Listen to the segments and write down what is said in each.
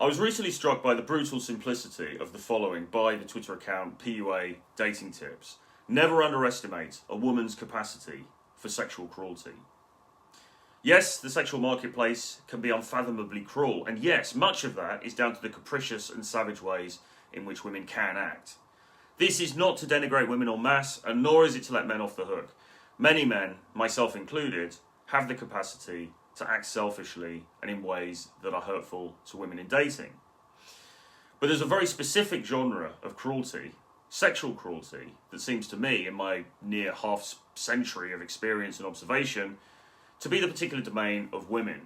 I was recently struck by the brutal simplicity of the following by the Twitter account PUA Dating Tips. Never underestimate a woman's capacity for sexual cruelty. Yes, the sexual marketplace can be unfathomably cruel, and yes, much of that is down to the capricious and savage ways in which women can act. This is not to denigrate women en masse, and nor is it to let men off the hook. Many men, myself included, have the capacity to act selfishly and in ways that are hurtful to women in dating. But there's a very specific genre of cruelty, sexual cruelty, that seems to me, in my near half century of experience and observation, to be the particular domain of women.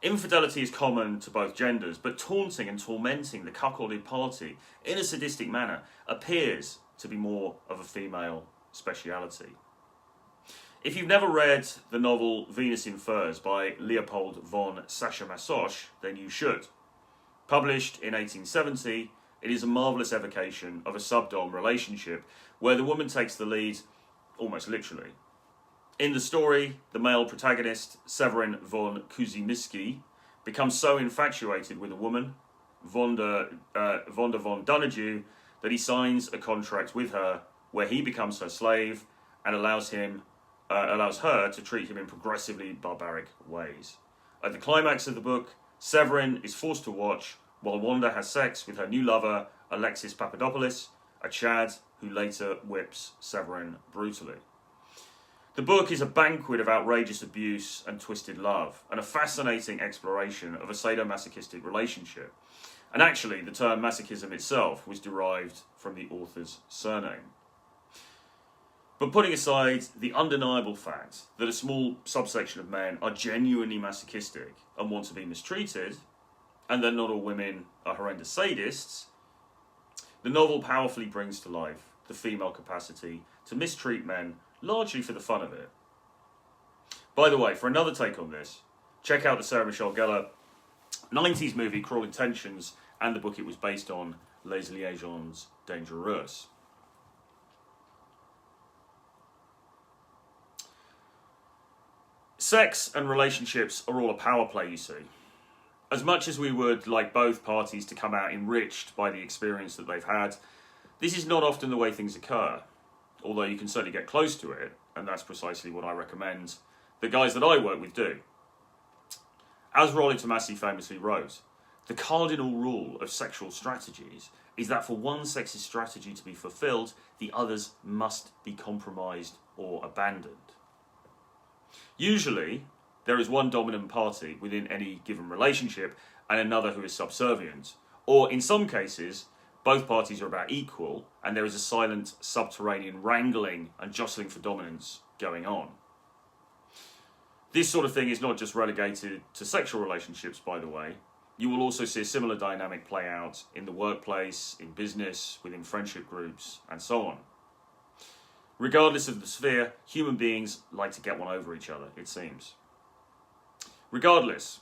Infidelity is common to both genders, but taunting and tormenting the cuckolded party in a sadistic manner appears to be more of a female speciality. If you've never read the novel Venus in Furs by Leopold von Sacher-Masoch, then you should. Published in 1870, it is a marvellous evocation of a sub-dom relationship where the woman takes the lead almost literally. In the story, the male protagonist, Severin von Kuzimiski, becomes so infatuated with a woman, Vonda von Donadieu, that he signs a contract with her where he becomes her slave and allows her to treat him in progressively barbaric ways. At the climax of the book, Severin is forced to watch while Wanda has sex with her new lover, Alexis Papadopoulos, a Chad who later whips Severin brutally. The book is a banquet of outrageous abuse and twisted love, and a fascinating exploration of a sadomasochistic relationship. And actually, the term masochism itself was derived from the author's surname. But putting aside the undeniable fact that a small subsection of men are genuinely masochistic and want to be mistreated, and that not all women are horrendous sadists, the novel powerfully brings to life the female capacity to mistreat men largely for the fun of it. By the way, for another take on this, check out the Sarah Michelle Gellar 90s movie Cruel Intentions and the book it was based on, Les Liaisons Dangereuses. Sex and relationships are all a power play, you see. As much as we would like both parties to come out enriched by the experience that they've had, this is not often the way things occur, although you can certainly get close to it, and that's precisely what I recommend the guys that I work with do. As Rollo Tomassi famously wrote, the cardinal rule of sexual strategies is that for one sexist strategy to be fulfilled, the others must be compromised or abandoned. Usually, there is one dominant party within any given relationship and another who is subservient. Or in some cases, both parties are about equal and there is a silent subterranean wrangling and jostling for dominance going on. This sort of thing is not just relegated to sexual relationships, by the way. You will also see a similar dynamic play out in the workplace, in business, within friendship groups, and so on. Regardless of the sphere, human beings like to get one over each other, it seems. Regardless,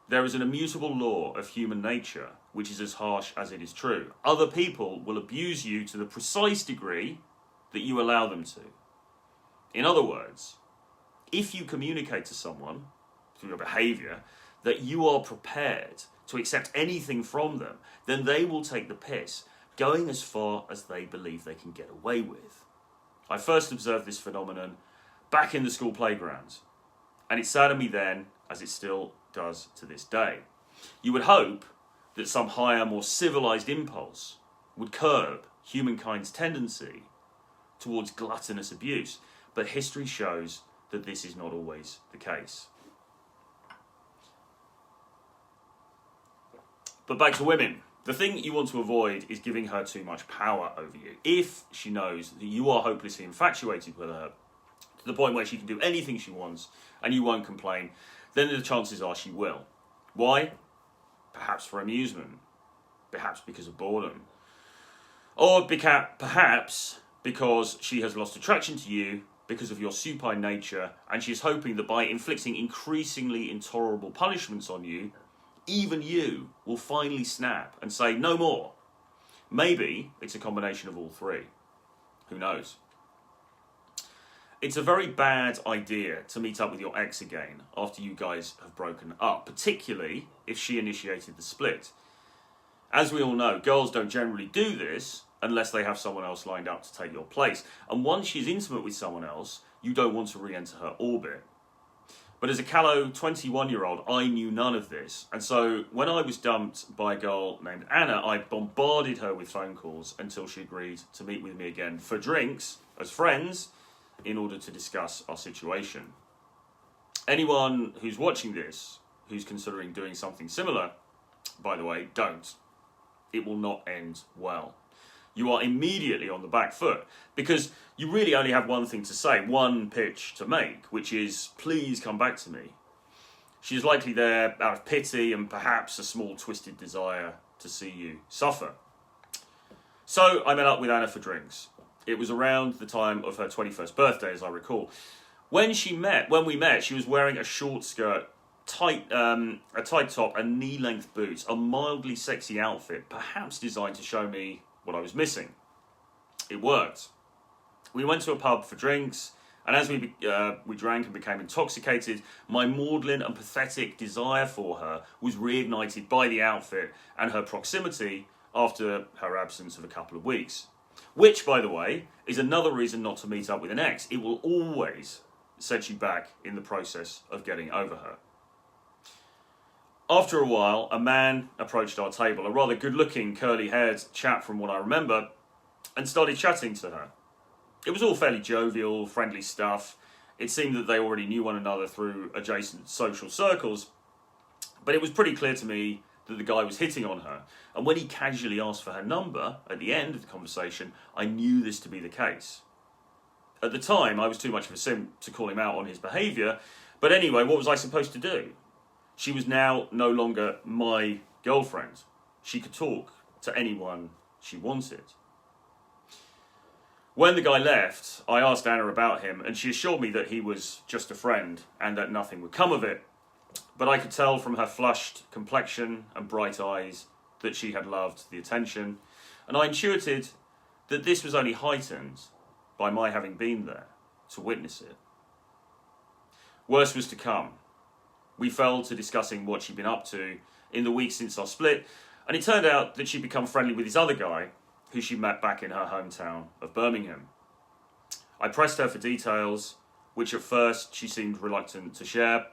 there is an immutable law of human nature, which is as harsh as it is true. Other people will abuse you to the precise degree that you allow them to. In other words, if you communicate to someone, through your behaviour, that you are prepared to accept anything from them, then they will take the piss, going as far as they believe they can get away with. I first observed this phenomenon back in the school playgrounds, and it saddened me then, as it still does to this day. You would hope that some higher, more civilised impulse would curb humankind's tendency towards gluttonous abuse, but history shows that this is not always the case. But back to women. The thing you want to avoid is giving her too much power over you. If she knows that you are hopelessly infatuated with her, to the point where she can do anything she wants and you won't complain, then the chances are she will. Why? Perhaps for amusement. Perhaps because of boredom. Or perhaps because she has lost attraction to you because of your supine nature, and she is hoping that by inflicting increasingly intolerable punishments on you, even you will finally snap and say, no more. Maybe it's a combination of all three. Who knows? It's a very bad idea to meet up with your ex again after you guys have broken up, particularly if she initiated the split. As we all know, girls don't generally do this unless they have someone else lined up to take your place. And once she's intimate with someone else, you don't want to re-enter her orbit. But as a callow 21-year-old, I knew none of this. And so when I was dumped by a girl named Anna, I bombarded her with phone calls until she agreed to meet with me again for drinks as friends in order to discuss our situation. Anyone who's watching this, who's considering doing something similar, by the way, don't. It will not end well. You are immediately on the back foot because you really only have one thing to say, one pitch to make, which is, please come back to me. She is likely there out of pity and perhaps a small twisted desire to see you suffer. So I met up with Anna for drinks. It was around the time of her 21st birthday, as I recall. When we met, she was wearing a short skirt, a tight top and knee-length boots, a mildly sexy outfit, perhaps designed to show me what I was missing. It worked. We went to a pub for drinks, and as we drank and became intoxicated, my maudlin and pathetic desire for her was reignited by the outfit and her proximity after her absence of a couple of weeks. Which, by the way, is another reason not to meet up with an ex. It will always set you back in the process of getting over her. After a while, a man approached our table, a rather good-looking, curly-haired chap from what I remember, and started chatting to her. It was all fairly jovial, friendly stuff. It seemed that they already knew one another through adjacent social circles, but it was pretty clear to me that the guy was hitting on her. And when he casually asked for her number at the end of the conversation, I knew this to be the case. At the time, I was too much of a simp to call him out on his behaviour, but anyway, what was I supposed to do? She was now no longer my girlfriend. She could talk to anyone she wanted. When the guy left, I asked Anna about him, and she assured me that he was just a friend and that nothing would come of it. But I could tell from her flushed complexion and bright eyes that she had loved the attention, and I intuited that this was only heightened by my having been there to witness it. Worse was to come. We fell to discussing what she'd been up to in the weeks since our split, and it turned out that she'd become friendly with this other guy who she met back in her hometown of Birmingham. I pressed her for details, which at first she seemed reluctant to share,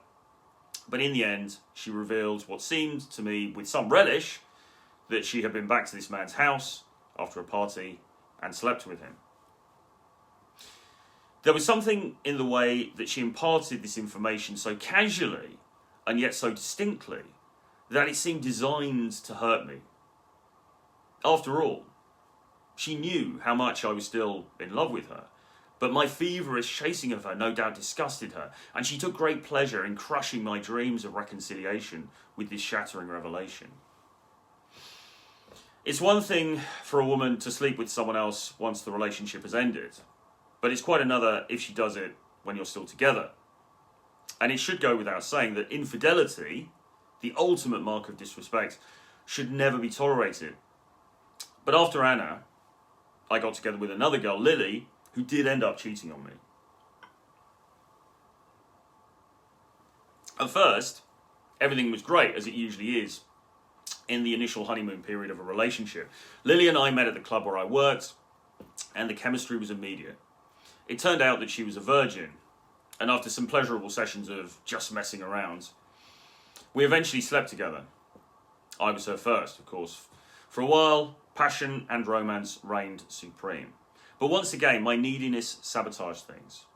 but in the end she revealed what seemed to me with some relish that she had been back to this man's house after a party and slept with him. There was something in the way that she imparted this information so casually and yet so distinctly that it seemed designed to hurt me. After all, she knew how much I was still in love with her, but my feverish chasing of her no doubt disgusted her, and she took great pleasure in crushing my dreams of reconciliation with this shattering revelation. It's one thing for a woman to sleep with someone else once the relationship has ended, but it's quite another if she does it when you're still together. And it should go without saying that infidelity, the ultimate mark of disrespect, should never be tolerated. But after Anna, I got together with another girl, Lily, who did end up cheating on me. At first, everything was great, as it usually is in the initial honeymoon period of a relationship. Lily and I met at the club where I worked, and the chemistry was immediate. It turned out that she was a virgin, and after some pleasurable sessions of just messing around, we eventually slept together. I was her first, of course. For a while, passion and romance reigned supreme. But once again, my neediness sabotaged things.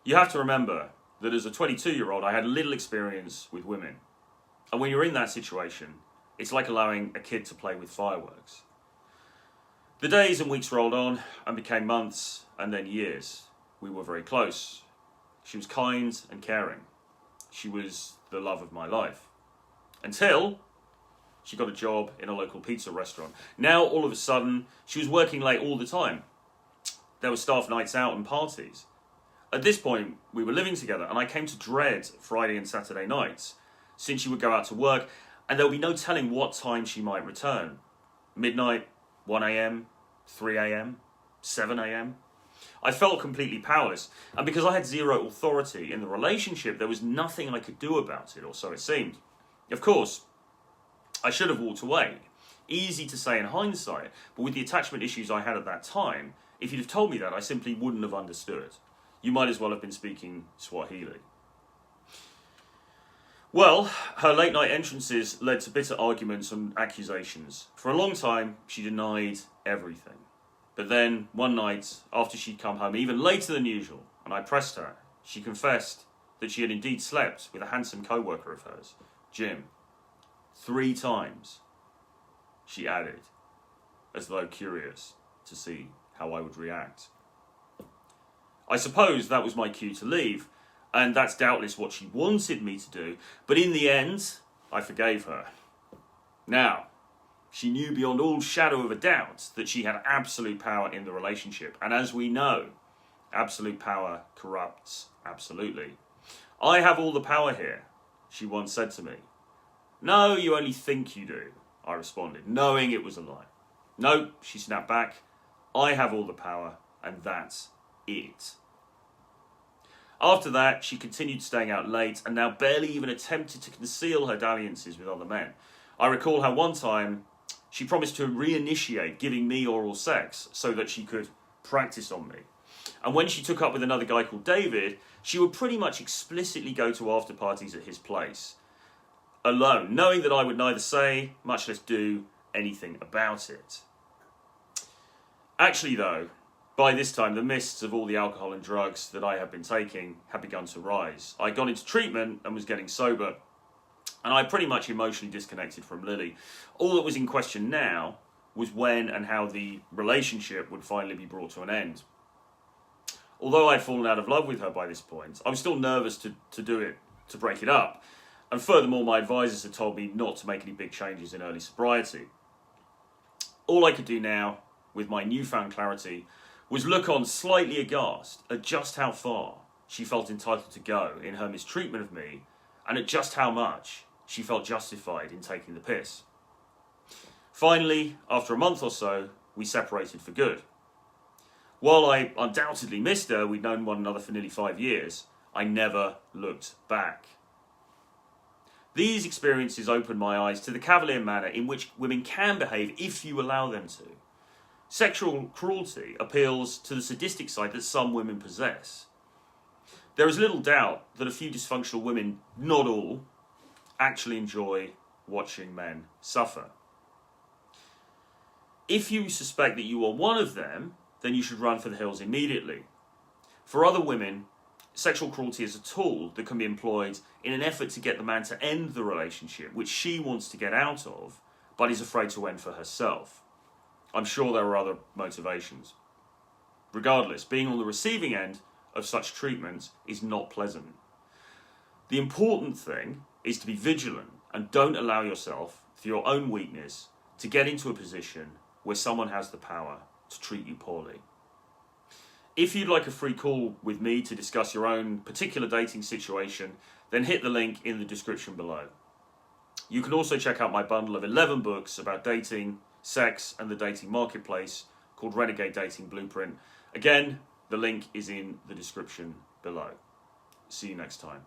You have to remember that as a 22-year-old, I had little experience with women. And when you're in that situation, it's like allowing a kid to play with fireworks. The days and weeks rolled on and became months and then years. We were very close. She was kind and caring. She was the love of my life. Until she got a job in a local pizza restaurant. Now, all of a sudden, she was working late all the time. There were staff nights out and parties. At this point, we were living together, and I came to dread Friday and Saturday nights, since she would go out to work, and there would be no telling what time she might return. Midnight, 1 a.m., 3 a.m., 7 a.m. I felt completely powerless, and because I had zero authority in the relationship, there was nothing I could do about it, or so it seemed. Of course, I should have walked away. Easy to say in hindsight, but with the attachment issues I had at that time, if you'd have told me that, I simply wouldn't have understood. You might as well have been speaking Swahili. Well, her late night entrances led to bitter arguments and accusations. For a long time, she denied everything. But then, one night, after she'd come home even later than usual, and I pressed her, she confessed that she had indeed slept with a handsome co-worker of hers, Jim. 3 times, she added, as though curious to see how I would react. I suppose that was my cue to leave, and that's doubtless what she wanted me to do, but in the end, I forgave her. Now, she knew beyond all shadow of a doubt that she had absolute power in the relationship, and as we know, absolute power corrupts absolutely. I have all the power here, she once said to me. No, you only think you do, I responded, knowing it was a lie. No, she snapped back, I have all the power, and that's it. After that, she continued staying out late and now barely even attempted to conceal her dalliances with other men. I recall how one time she promised to reinitiate giving me oral sex so that she could practice on me. And when she took up with another guy called David, she would pretty much explicitly go to after parties at his place, alone, knowing that I would neither say, much less do, anything about it. Actually, though, by this time, the mists of all the alcohol and drugs that I had been taking had begun to rise. I'd gone into treatment and was getting sober, and I pretty much emotionally disconnected from Lily. All that was in question now was when and how the relationship would finally be brought to an end. Although I'd fallen out of love with her by this point, I was still nervous to break it up. And furthermore, my advisors had told me not to make any big changes in early sobriety. All I could do now, with my newfound clarity, was look on slightly aghast at just how far she felt entitled to go in her mistreatment of me, and at just how much she felt justified in taking the piss. Finally, after a month or so, we separated for good. While I undoubtedly missed her, we'd known one another for nearly 5 years, I never looked back. These experiences opened my eyes to the cavalier manner in which women can behave if you allow them to. Sexual cruelty appeals to the sadistic side that some women possess. There is little doubt that a few dysfunctional women, not all, actually enjoy watching men suffer. If you suspect that you are one of them, then you should run for the hills immediately. For other women, sexual cruelty is a tool that can be employed in an effort to get the man to end the relationship, which she wants to get out of, but is afraid to end for herself. I'm sure there are other motivations. Regardless, being on the receiving end of such treatment is not pleasant. The important thing is to be vigilant and don't allow yourself, through your own weakness, to get into a position where someone has the power to treat you poorly. If you'd like a free call with me to discuss your own particular dating situation, then hit the link in the description below. You can also check out my bundle of 11 books about dating, sex, and the dating marketplace called Renegade Dating Blueprint. Again, the link is in the description below. See you next time.